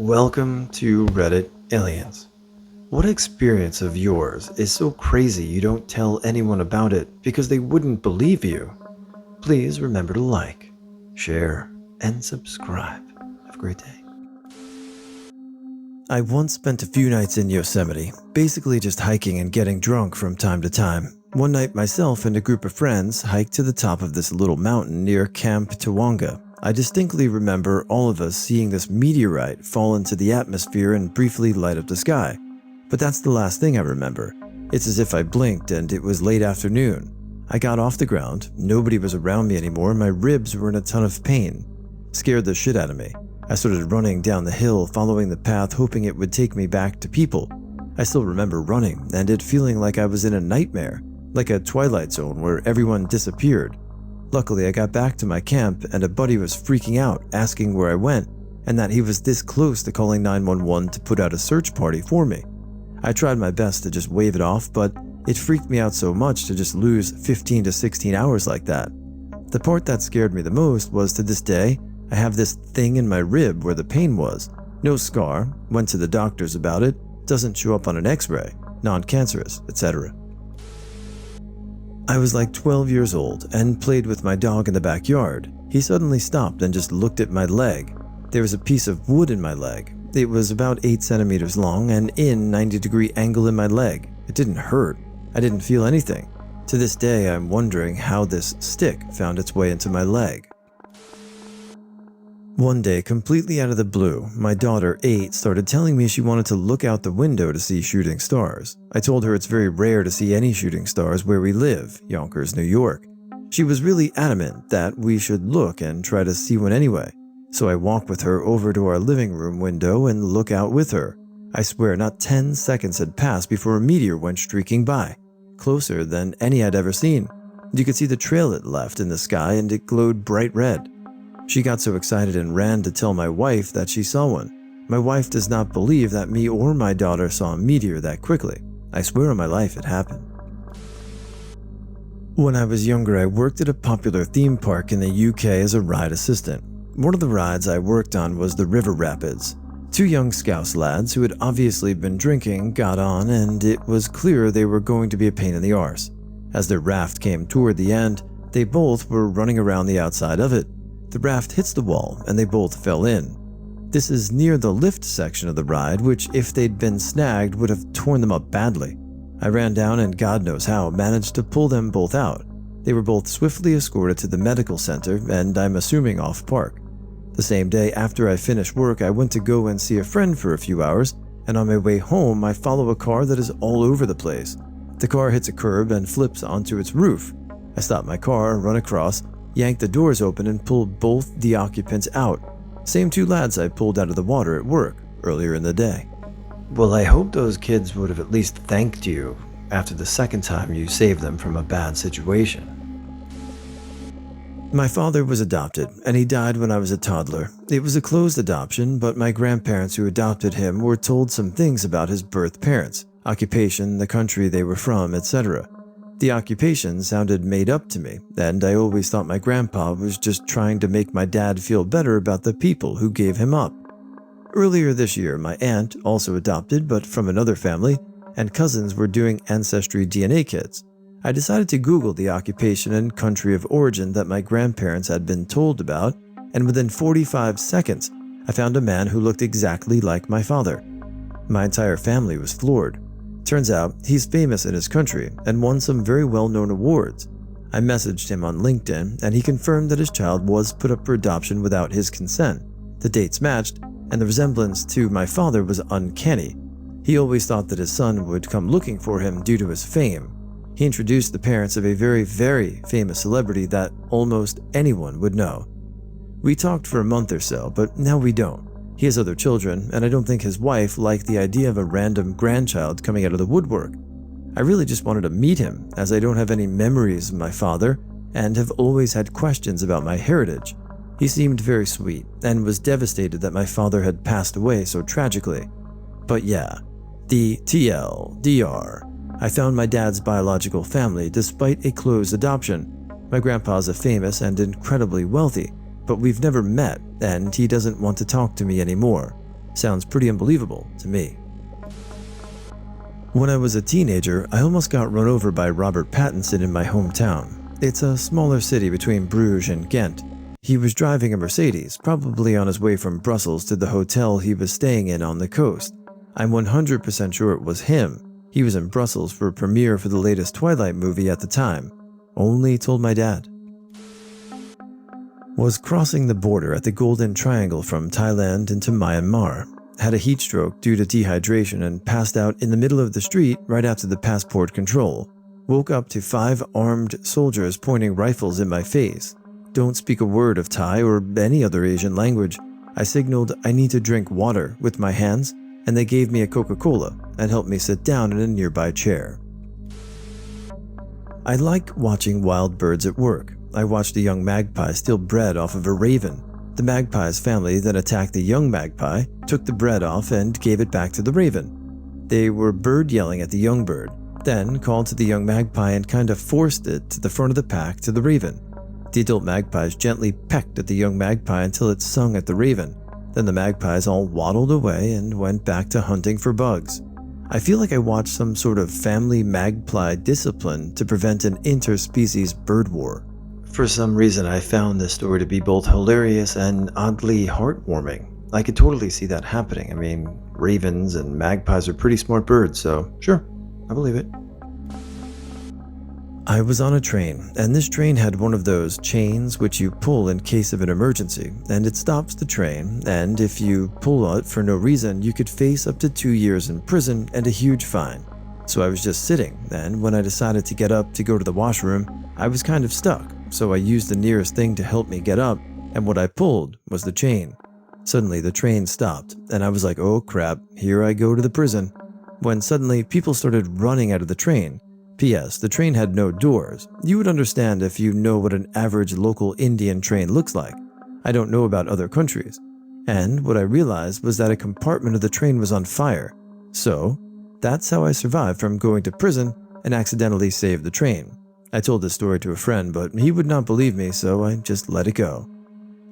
Welcome to Reddit Aliens. What experience of yours is so crazy you don't tell anyone about it because they wouldn't believe you? Please remember to like, share, and subscribe. Have a great day. I once spent a few nights in Yosemite, basically just hiking and getting drunk from time to time. One night, myself and a group of friends hiked to the top of this little mountain near Camp Tawonga. I distinctly remember all of us seeing this meteorite fall into the atmosphere and briefly light up the sky. But that's the last thing I remember. It's as if I blinked and it was late afternoon. I got off the ground, nobody was around me anymore, and my ribs were in a ton of pain. Scared the shit out of me. I started running down the hill, following the path, hoping it would take me back to people. I still remember running and it feeling like I was in a nightmare, like a Twilight Zone where everyone disappeared. Luckily, I got back to my camp and a buddy was freaking out, asking where I went and that he was this close to calling 911 to put out a search party for me. I tried my best to just wave it off, but it freaked me out so much to just lose 15 to 16 hours like that. The part that scared me the most was, to this day, I have this thing in my rib where the pain was. No scar, went to the doctors about it, doesn't show up on an x-ray, non-cancerous, etc. I was like 12 years old and played with my dog in the backyard. He suddenly stopped and just looked at my leg. There was a piece of wood in my leg. It was about 8 centimeters long and in 90-degree angle in my leg. It didn't hurt. I didn't feel anything. To this day, I'm wondering how this stick found its way into my leg. One day, completely out of the blue, my daughter, 8, started telling me she wanted to look out the window to see shooting stars. I told her it's very rare to see any shooting stars where we live, Yonkers, New York. She was really adamant that we should look and try to see one anyway. So I walked with her over to our living room window and look out with her. I swear not 10 seconds had passed before a meteor went streaking by, closer than any I'd ever seen. You could see the trail it left in the sky and it glowed bright red. She got so excited and ran to tell my wife that she saw one. My wife does not believe that me or my daughter saw a meteor that quickly. I swear on my life it happened. When I was younger, I worked at a popular theme park in the UK as a ride assistant. One of the rides I worked on was the River Rapids. 2 young Scouse lads who had obviously been drinking got on, and it was clear they were going to be a pain in the arse. As their raft came toward the end, they both were running around the outside of it. The raft hits the wall and they both fell in. This is near the lift section of the ride, which if they'd been snagged would have torn them up badly. I ran down and God knows how managed to pull them both out. They were both swiftly escorted to the medical center and I'm assuming off park. The same day after I finished work, I went to go and see a friend for a few hours, and on my way home I follow a car that is all over the place. The car hits a curb and flips onto its roof. I stop my car, run across, yank the doors open and pull both the occupants out. Same 2 lads I pulled out of the water at work earlier in the day. Well, I hope those kids would have at least thanked you after the second time you saved them from a bad situation. My father was adopted and he died when I was a toddler. It was a closed adoption, but my grandparents who adopted him were told some things about his birth parents, occupation, the country they were from, etc. The occupation sounded made up to me, and I always thought my grandpa was just trying to make my dad feel better about the people who gave him up. Earlier this year, my aunt, also adopted but from another family, and cousins were doing ancestry DNA kits. I decided to Google the occupation and country of origin that my grandparents had been told about, and within 45 seconds, I found a man who looked exactly like my father. My entire family was floored. Turns out, he's famous in his country and won some very well-known awards. I messaged him on LinkedIn and he confirmed that his child was put up for adoption without his consent. The dates matched and the resemblance to my father was uncanny. He always thought that his son would come looking for him due to his fame. He introduced the parents of a very, very famous celebrity that almost anyone would know. We talked for a month or so, but now we don't. He has other children, and I don't think his wife liked the idea of a random grandchild coming out of the woodwork. I really just wanted to meet him, as I don't have any memories of my father and have always had questions about my heritage. He seemed very sweet and was devastated that my father had passed away so tragically. But yeah, the TLDR. I found my dad's biological family despite a closed adoption. My grandpa's a famous and incredibly wealthy, but we've never met and he doesn't want to talk to me anymore. Sounds pretty unbelievable to me. When I was a teenager, I almost got run over by Robert Pattinson in my hometown. It's a smaller city between Bruges and Ghent. He was driving a Mercedes, probably on his way from Brussels to the hotel he was staying in on the coast. I'm 100% sure it was him. He was in Brussels for a premiere for the latest Twilight movie at the time. Only told my dad. Was crossing the border at the Golden Triangle from Thailand into Myanmar. Had a heat stroke due to dehydration and passed out in the middle of the street right after the passport control. Woke up to 5 armed soldiers pointing rifles in my face. Don't speak a word of Thai or any other Asian language. I signaled I need to drink water with my hands, and they gave me a Coca-Cola and helped me sit down in a nearby chair. I like watching wild birds at work. I watched a young magpie steal bread off of a raven. The magpie's family then attacked the young magpie, took the bread off, and gave it back to the raven. They were bird yelling at the young bird, then called to the young magpie and kind of forced it to the front of the pack to the raven. The adult magpies gently pecked at the young magpie until it sung at the raven. Then the magpies all waddled away and went back to hunting for bugs. I feel like I watched some sort of family magpie discipline to prevent an interspecies bird war. For some reason, I found this story to be both hilarious and oddly heartwarming. I could totally see that happening. I mean, ravens and magpies are pretty smart birds, so sure, I believe it. I was on a train, and this train had one of those chains which you pull in case of an emergency, and it stops the train, and if you pull it for no reason, you could face up to 2 years in prison and a huge fine. So I was just sitting, and when I decided to get up to go to the washroom, I was kind of stuck, so I used the nearest thing to help me get up, and what I pulled was the chain. Suddenly the train stopped, and I was like, oh crap, here I go to the prison. When suddenly people started running out of the train. P.S. The train had no doors. You would understand if you know what an average local Indian train looks like. I don't know about other countries. And what I realized was that a compartment of the train was on fire. So, that's how I survived from going to prison and accidentally saved the train. I told this story to a friend, but he would not believe me, so I just let it go.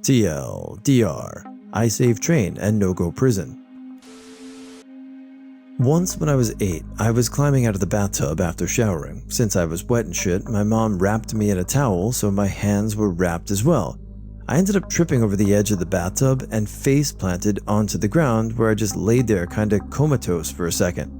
TLDR. I saved train and no-go prison. Once when I was 8, I was climbing out of the bathtub after showering. Since I was wet and shit, my mom wrapped me in a towel so my hands were wrapped as well. I ended up tripping over the edge of the bathtub and face planted onto the ground where I just laid there kinda comatose for a second.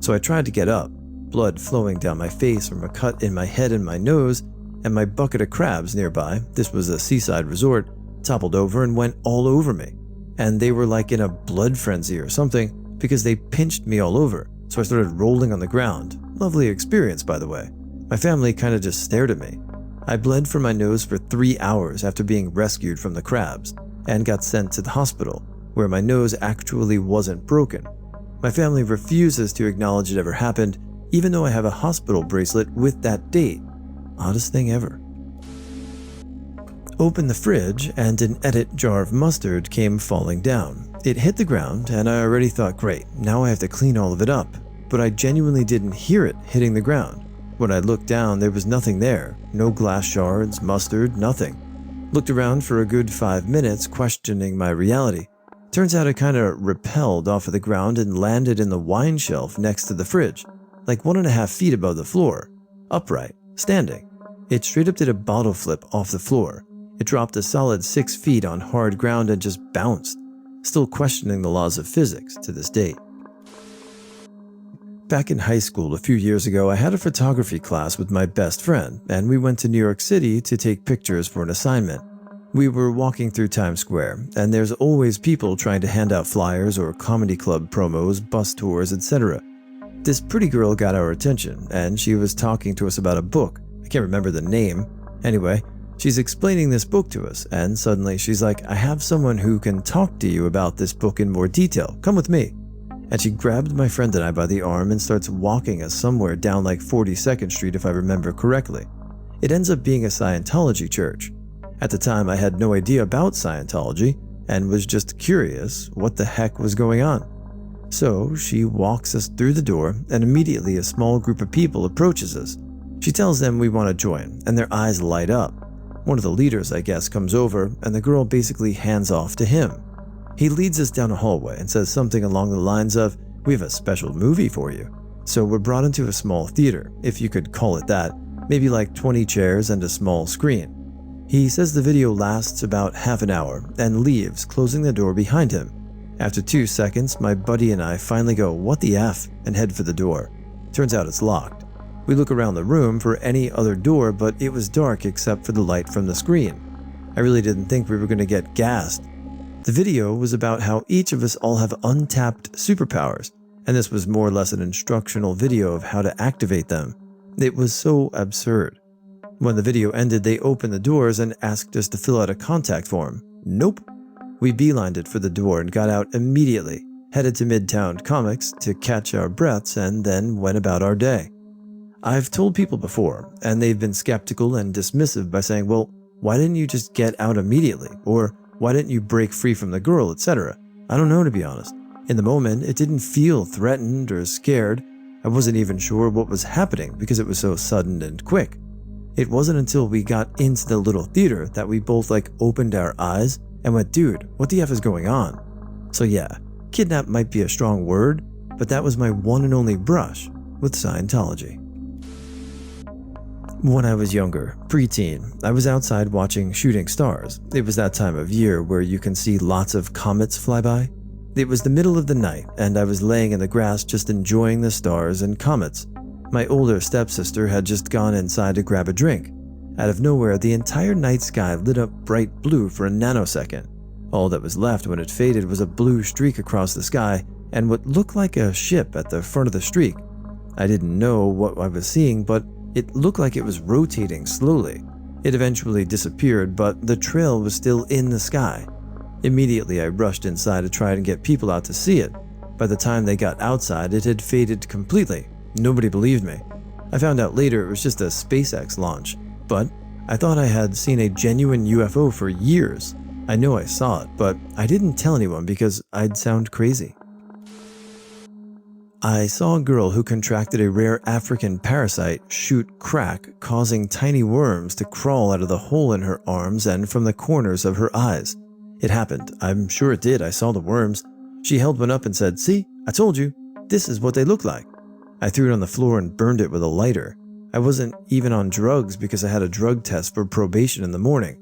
So I tried to get up, blood flowing down my face from a cut in my head and my nose, and my bucket of crabs nearby, this was a seaside resort, toppled over and went all over me. And they were like in a blood frenzy or something, because they pinched me all over, so I started rolling on the ground. Lovely experience, by the way. My family kinda just stared at me. I bled from my nose for 3 hours after being rescued from the crabs, and got sent to the hospital, where my nose actually wasn't broken. My family refuses to acknowledge it ever happened, even though I have a hospital bracelet with that date. Oddest thing ever. Opened the fridge, and an edit jar of mustard came falling down. It hit the ground, and I already thought, great, now I have to clean all of it up. But I genuinely didn't hear it hitting the ground. When I looked down, there was nothing there. No glass shards, mustard, nothing. Looked around for a good 5 minutes, questioning my reality. Turns out it kinda repelled off of the ground and landed in the wine shelf next to the fridge, like 1.5 feet above the floor. Upright, standing. It straight up did a bottle flip off the floor. It dropped a solid 6 feet on hard ground and just bounced. Still questioning the laws of physics to this date. Back in high school a few years ago, I had a photography class with my best friend, and we went to New York City to take pictures for an assignment. We were walking through Times Square, and there's always people trying to hand out flyers or comedy club promos, bus tours, etc. This pretty girl got our attention, and she was talking to us about a book. I can't remember the name. Anyway, she's explaining this book to us, and suddenly she's like, I have someone who can talk to you about this book in more detail. Come with me. And she grabbed my friend and I by the arm and starts walking us somewhere down like 42nd Street if I remember correctly. It ends up being a Scientology church. At the time, I had no idea about Scientology and was just curious what the heck was going on. So she walks us through the door, and immediately a small group of people approaches us. She tells them we want to join, and their eyes light up. One of the leaders, I guess, comes over, and the girl basically hands off to him. He leads us down a hallway and says something along the lines of, "We have a special movie for you." So we're brought into a small theater, if you could call it that, maybe like 20 chairs and a small screen. He says the video lasts about half an hour and leaves, closing the door behind him. After 2 seconds, my buddy and I finally go, "What the F?" and head for the door. Turns out it's locked. We look around the room for any other door, but it was dark except for the light from the screen. I really didn't think we were going to get gassed. The video was about how each of us all have untapped superpowers, and this was more or less an instructional video of how to activate them. It was so absurd. When the video ended, they opened the doors and asked us to fill out a contact form. Nope. We beelined it for the door and got out immediately, headed to Midtown Comics to catch our breaths, and then went about our day. I've told people before, and they've been skeptical and dismissive by saying, "Well, why didn't you just get out immediately?" Or, "Why didn't you break free from the girl," etc. I don't know, to be honest. In the moment, it didn't feel threatened or scared. I wasn't even sure what was happening because it was so sudden and quick. It wasn't until we got into the little theater that we both opened our eyes and went, "Dude, what the F is going on?" So yeah, kidnap might be a strong word, but that was my one and only brush with Scientology. When I was younger, preteen, I was outside watching shooting stars. It was that time of year where you can see lots of comets fly by. It was the middle of the night, and I was laying in the grass just enjoying the stars and comets. My older stepsister had just gone inside to grab a drink. Out of nowhere, the entire night sky lit up bright blue for a nanosecond. All that was left when it faded was a blue streak across the sky and what looked like a ship at the front of the streak. I didn't know what I was seeing, but it looked like it was rotating slowly. It eventually disappeared, but the trail was still in the sky. Immediately, I rushed inside to try and get people out to see it. By the time they got outside, it had faded completely. Nobody believed me. I found out later it was just a SpaceX launch, but I thought I had seen a genuine UFO for years. I know I saw it, but I didn't tell anyone because I'd sound crazy. I saw a girl who contracted a rare African parasite shoot crack, causing tiny worms to crawl out of the hole in her arms and from the corners of her eyes. It happened. I'm sure it did. I saw the worms. She held one up and said, "See, I told you. This is what they look like." I threw it on the floor and burned it with a lighter. I wasn't even on drugs because I had a drug test for probation in the morning.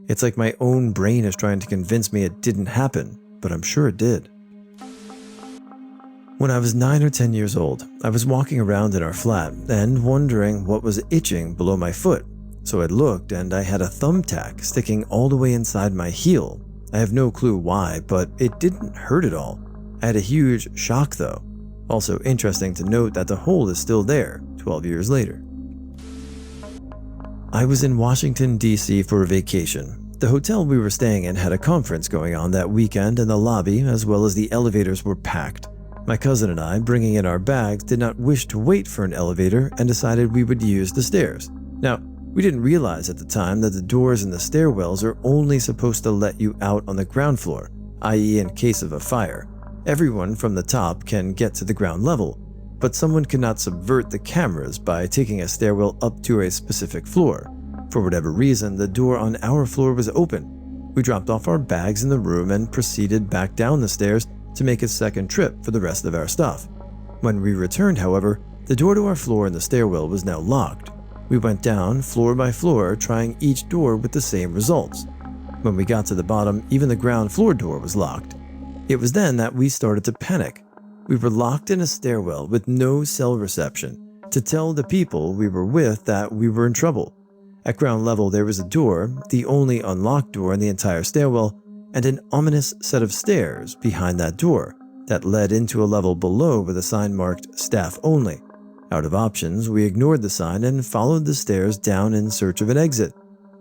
It's like my own brain is trying to convince me it didn't happen, but I'm sure it did. When I was 9 or 10 years old, I was walking around in our flat and wondering what was itching below my foot. So I looked and I had a thumbtack sticking all the way inside my heel. I have no clue why, but it didn't hurt at all. I had a huge shock though. Also interesting to note that the hole is still there 12 years later. I was in Washington, D.C. for a vacation. The hotel we were staying in had a conference going on that weekend and the lobby as well as the elevators were packed. My cousin and I, bringing in our bags, did not wish to wait for an elevator and decided we would use the stairs. Now, we didn't realize at the time that the doors in the stairwells are only supposed to let you out on the ground floor, i.e. in case of a fire. Everyone from the top can get to the ground level, but someone cannot subvert the cameras by taking a stairwell up to a specific floor. For whatever reason, the door on our floor was open. We dropped off our bags in the room and proceeded back down the stairs to make a second trip for the rest of our stuff. When we returned, however, the door to our floor in the stairwell was now locked. We went down floor by floor, trying each door with the same results. When we got to the bottom, even the ground floor door was locked. It was then that we started to panic. We were locked in a stairwell with no cell reception to tell the people we were with that we were in trouble. At ground level, there was a door, the only unlocked door in the entire stairwell, and an ominous set of stairs behind that door that led into a level below with a sign marked "Staff Only." Out of options, we ignored the sign and followed the stairs down in search of an exit.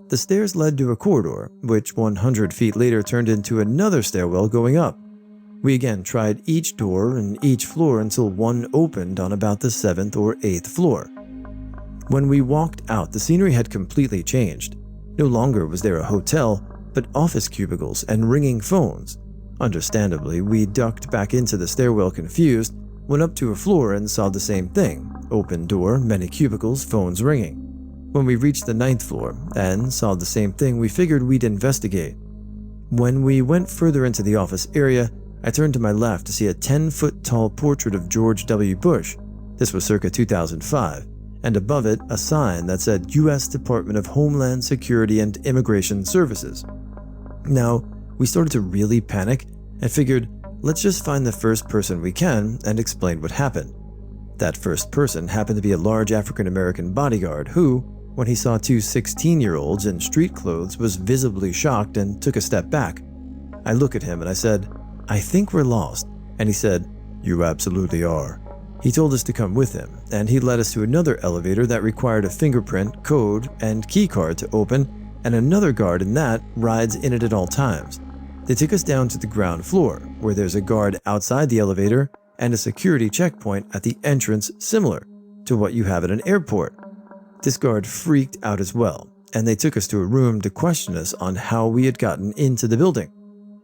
The stairs led to a corridor, which 100 feet later turned into another stairwell going up. We again tried each door and each floor until one opened on about the 7th or 8th floor. When we walked out, the scenery had completely changed. No longer was there a hotel, but office cubicles and ringing phones. Understandably, we ducked back into the stairwell confused, went up to a floor and saw the same thing. Open door, many cubicles, phones ringing. When we reached the 9th floor and saw the same thing, we figured we'd investigate. When we went further into the office area, I turned to my left to see a 10-foot tall portrait of George W. Bush. This was circa 2005, and above it a sign that said U.S. Department of Homeland Security and Immigration Services. Now, we started to really panic and figured, let's just find the first person we can and explain what happened. That first person happened to be a large African-American bodyguard who, when he saw two 16-year-olds in street clothes, was visibly shocked and took a step back. I looked at him and I said, "I think we're lost." And he said, "You absolutely are." He told us to come with him, and he led us to another elevator that required a fingerprint, code, and key card to open, and another guard in that rides in it at all times. They took us down to the ground floor, where there's a guard outside the elevator and a security checkpoint at the entrance similar to what you have at an airport. This guard freaked out as well, and they took us to a room to question us on how we had gotten into the building.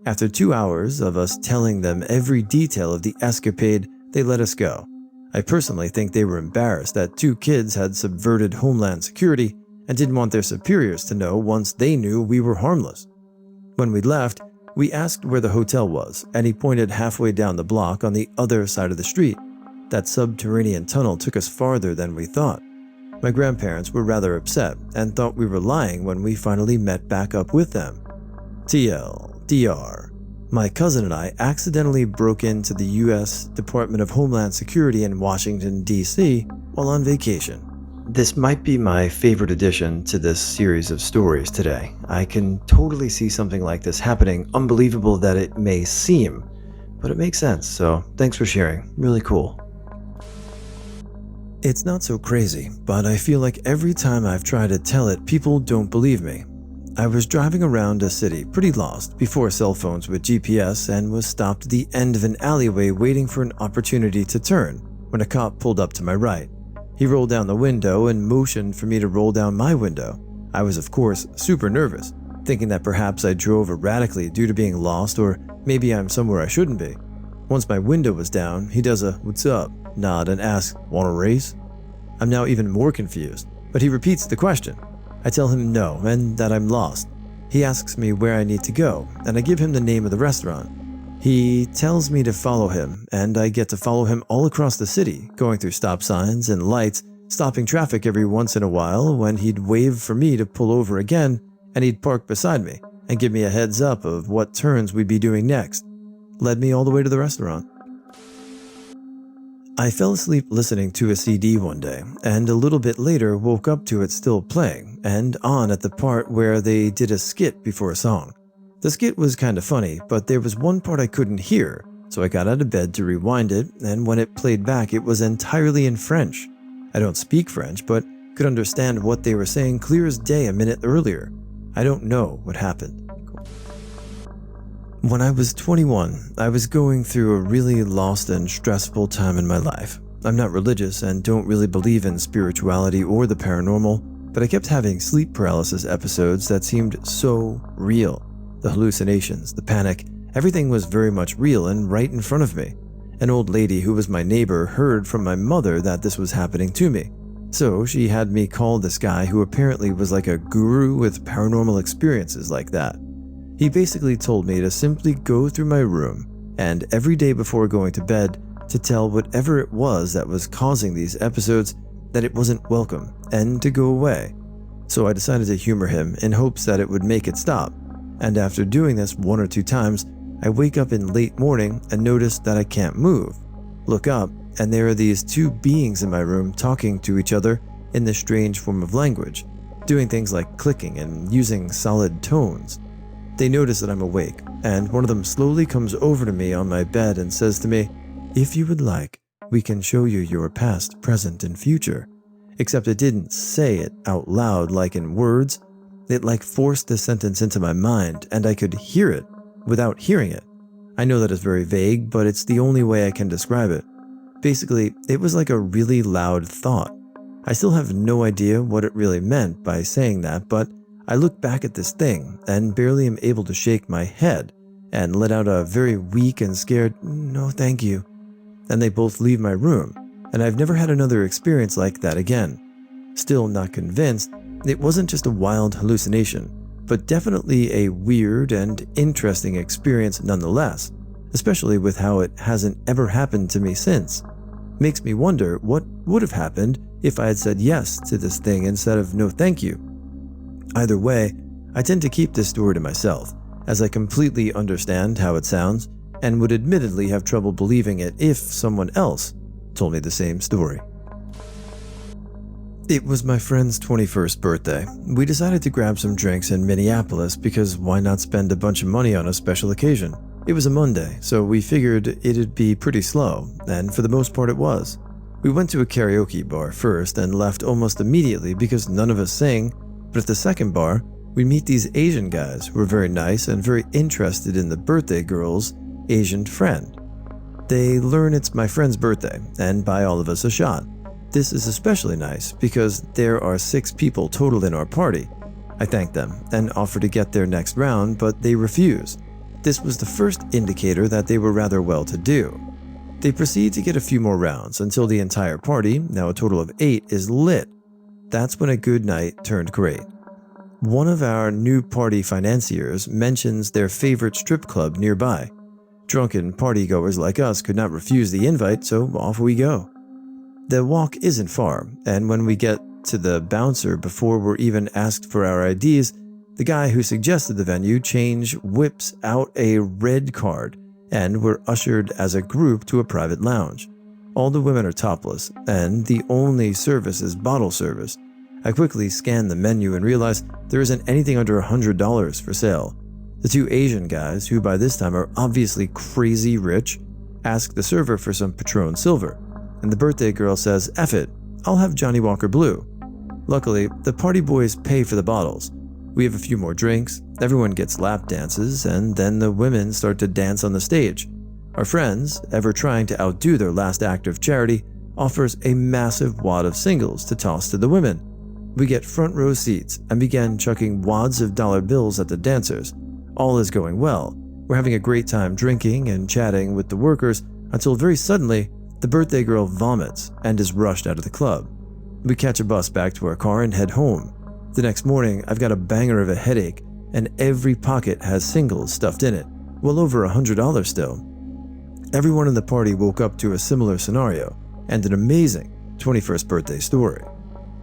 After 2 hours of us telling them every detail of the escapade, they let us go. I personally think they were embarrassed that two kids had subverted Homeland Security and didn't want their superiors to know once they knew we were harmless. When we left, we asked where the hotel was, and he pointed halfway down the block on the other side of the street. That subterranean tunnel took us farther than we thought. My grandparents were rather upset and thought we were lying when we finally met back up with them. TLDR. My cousin and I accidentally broke into the U.S. Department of Homeland Security in Washington, D.C. while on vacation. This might be my favorite addition to this series of stories today. I can totally see something like this happening, unbelievable that it may seem, but it makes sense, so thanks for sharing. Really cool. It's not so crazy, but I feel like every time I've tried to tell it, people don't believe me. I was driving around a city, pretty lost, before cell phones with GPS, and was stopped at the end of an alleyway waiting for an opportunity to turn when a cop pulled up to my right. He rolled down the window and motioned for me to roll down my window. I was, of course, super nervous, thinking that perhaps I drove erratically due to being lost, or maybe I'm somewhere I shouldn't be. Once my window was down, he does a "what's up" nod and asks, "Want a race?" I'm now even more confused, but he repeats the question. I tell him no and that I'm lost. He asks me where I need to go, and I give him the name of the restaurant. He tells me to follow him, and I get to follow him all across the city, going through stop signs and lights, stopping traffic every once in a while when he'd wave for me to pull over again, and he'd park beside me and give me a heads up of what turns we'd be doing next. Led me all the way to the restaurant. I fell asleep listening to a CD one day, and a little bit later woke up to it still playing, and on at the part where they did a skit before a song. The skit was kind of funny, but there was one part I couldn't hear, so I got out of bed to rewind it, and when it played back it was entirely in French. I don't speak French, but could understand what they were saying clear as day a minute earlier. I don't know what happened. When I was 21, I was going through a really lost and stressful time in my life. I'm not religious and don't really believe in spirituality or the paranormal, but I kept having sleep paralysis episodes that seemed so real. The hallucinations, the panic, everything was very much real and right in front of me. An old lady who was my neighbor heard from my mother that this was happening to me. So she had me call this guy who apparently was like a guru with paranormal experiences like that. He basically told me to simply go through my room and every day before going to bed to tell whatever it was that was causing these episodes that it wasn't welcome and to go away. So I decided to humor him in hopes that it would make it stop. And after doing this 1 or 2 times, I wake up in late morning and notice that I can't move. Look up, and there are these 2 beings in my room talking to each other in this strange form of language, doing things like clicking and using solid tones. They notice that I'm awake, and one of them slowly comes over to me on my bed and says to me, "If you would like, we can show you your past, present, and future." Except it didn't say it out loud like in words. It like forced the sentence into my mind, and I could hear it without hearing it. I know that is very vague, but it's the only way I can describe it. Basically, it was like a really loud thought. I still have no idea what it really meant by saying that, but I look back at this thing and barely am able to shake my head and let out a very weak and scared, "No, thank you." And they both leave my room, and I've never had another experience like that again. Still not convinced, it wasn't just a wild hallucination, but definitely a weird and interesting experience nonetheless, especially with how it hasn't ever happened to me since. Makes me wonder what would have happened if I had said yes to this thing instead of no thank you. Either way, I tend to keep this story to myself, as I completely understand how it sounds and would admittedly have trouble believing it if someone else told me the same story. It was my friend's 21st birthday. We decided to grab some drinks in Minneapolis because why not spend a bunch of money on a special occasion? It was a Monday, so we figured it'd be pretty slow, and for the most part it was. We went to a karaoke bar first and left almost immediately because none of us sang, but at the second bar, we meet these Asian guys who were very nice and very interested in the birthday girl's Asian friend. They learn it's my friend's birthday and buy all of us a shot. This is especially nice because there are 6 people total in our party. I thank them and offer to get their next round, but they refuse. This was the first indicator that they were rather well-to-do. They proceed to get a few more rounds until the entire party, now a total of 8, is lit. That's when a good night turned great. One of our new party financiers mentions their favorite strip club nearby. Drunken partygoers like us could not refuse the invite, so off we go. The walk isn't far, and when we get to the bouncer before we're even asked for our IDs, the guy who suggested the venue change whips out a red card, and we're ushered as a group to a private lounge. All the women are topless, and the only service is bottle service. I quickly scan the menu and realize there isn't anything under $100 for sale. The 2 Asian guys, who by this time are obviously crazy rich, ask the server for some Patron Silver, and the birthday girl says, "F it, I'll have Johnny Walker Blue." Luckily, the party boys pay for the bottles. We have a few more drinks, everyone gets lap dances, and then the women start to dance on the stage. Our friends, ever trying to outdo their last act of charity, offers a massive wad of singles to toss to the women. We get front row seats and begin chucking wads of dollar bills at the dancers. All is going well. We're having a great time drinking and chatting with the workers until very suddenly, the birthday girl vomits and is rushed out of the club. We catch a bus back to our car and head home. The next morning, I've got a banger of a headache, and every pocket has singles stuffed in it, well over $100 still. Everyone in the party woke up to a similar scenario, and an amazing 21st birthday story.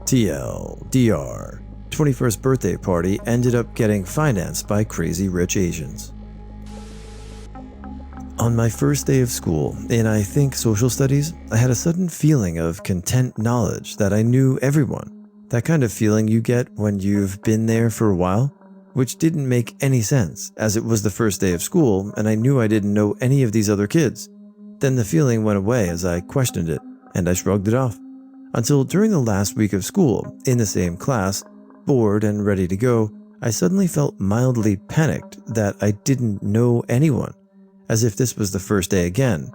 TLDR, 21st birthday party ended up getting financed by crazy rich Asians. On my first day of school, in I think social studies, I had a sudden feeling of content knowledge that I knew everyone. That kind of feeling you get when you've been there for a while, which didn't make any sense as it was the first day of school and I knew I didn't know any of these other kids. Then the feeling went away as I questioned it, and I shrugged it off. Until during the last week of school, in the same class, bored and ready to go, I suddenly felt mildly panicked that I didn't know anyone, as if this was the first day again.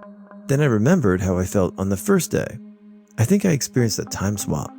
Then I remembered how I felt on the first day. I think I experienced a time swap.